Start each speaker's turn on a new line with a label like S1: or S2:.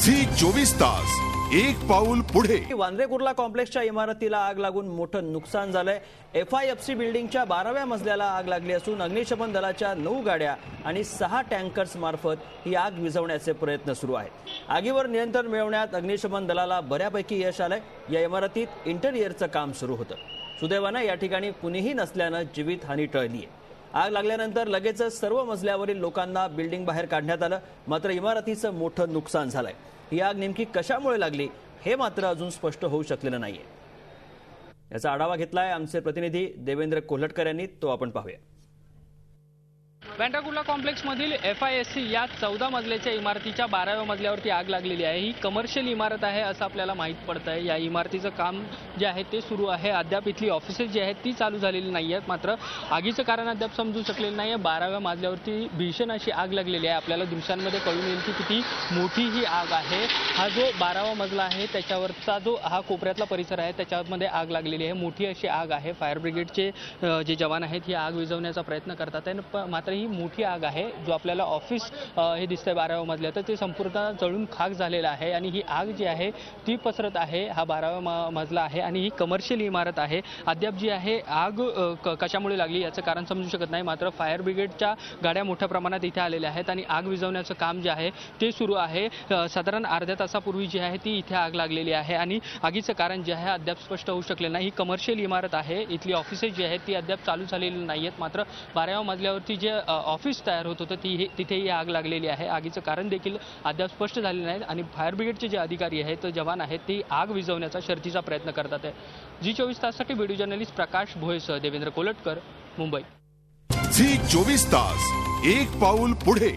S1: Zee 24 तास एक पाऊल पुढे।
S2: वांद्रे कुर्ला कॉम्प्लेक्सच्या इमारतीला आग लागून मोठं नुकसान झालंय। FIFC बिल्डिंगच्या 12व्या मजल्याला आग लागली असून अग्निशमन दलाच्या 9 गाड्या आणि 6 टँकर्स मार्फत ही आग विझवण्याचे प्रयत्न सुरू आहेत। आगीवर नियंत्रण मिळवण्यात अग्निशमन दलाला बऱ्यापैकी यश आलंय। या इमारतीत इंटेरियरचं काम सुरू होतं। सुदैवानं या ठिकाणी कुणीही नसल्यानं जीवितहानी टळली आहे। आग लागल्यानंतर लगेचच सर्व मजल्यावरील लोकांना बिल्डिंग बाहेर काढण्यात आलं, मात्र इमारतीचं मोठं नुकसान झालंय। ही आग नेमकी कशामुळे लागली हे मात्र अजून स्पष्ट होऊ शकलेलं नाहीये। याचा आढावा घेतलाय आमचे प्रतिनिधी देवेंद्र कोल्हटकर यांनी, तो आपण पाहूया।
S3: वांद्रे कुर्ला कॉम्प्लेक्स मधील FIFC या 14 मजल्याच्या इमारतीच्या 12व्या मजल्यावरती आग लागलेली आहे। ही कमर्शियल इमारत आहे असं आपल्याला माहित पडतंय। या इमारतीचं काम जे आहे ते सुरू आहे। अद्याप इथली ऑफिसेस जी आहेत ती चालू झालेली नाही आहेत, मात्र आगीचं कारण अद्याप समजू शकलेलं नाही। 12व्या मजल्यावरती भीषण अशी आग लागलेली आहे। आपल्याला दृश्यांमध्ये कळून येईल की किती मोठी ही आग आहे। हा जो 12वा मजला आहे त्याच्यावरचा जो हा कोपऱ्यातला परिसर आहे त्याच्यामध्ये आग लागलेली आहे। मोठी अशी आग आहे। फायर ब्रिगेडचे जे जवान आहेत ही आग विझवण्याचा प्रयत्न करतात आहे, मात्र ही मोठी आग आहे। जो आपल्याला ऑफिस हे दिसतंय 12व्या मजल्यात ते संपूर्ण जळून खाक झालेलं आहे आणि ही आग जी आहे ती पसरत आहे। हा 12वा मजला आहे आणि ही कमर्शियल इमारत आहे। अद्याप जी आहे आग कशामुळे लागली याचं कारण समजू शकत नाही, मात्र फायर ब्रिगेडच्या गाड्या मोठ्या प्रमाणात इथे आलेल्या आहेत आणि आग विझवण्याचं काम जे आहे ते सुरू आहे। साधारण अर्ध्या तासापूर्वी जी आहे ती इथे आग लागलेली आहे आणि आगीचं कारण जे आहे अद्याप स्पष्ट होऊ शकले नाही। ही कमर्शियल इमारत आहे। इथली ऑफिसेस जी आहेत ती अद्याप चालू झालेली नाही आहेत, मात्र 12व्या मजल्यावरती जे ऑफिस तयार होत होतं तिथेही आग लागलेली आहे। आगीचं कारण देखील अद्याप स्पष्ट झालेलं नाही आणि फायर ब्रिगेडचे जे अधिकारी आहेत जवान आहेत ते आग विझवण्याचा शर्थीचा प्रयत्न करतात आहे। झी 24 ताससाठी व्हिडिओ जर्नलिस्ट प्रकाश भोयेसह देवेंद्र कोल्हटकर, मुंबई।
S1: झी 24 तास एक पाऊल पुढे।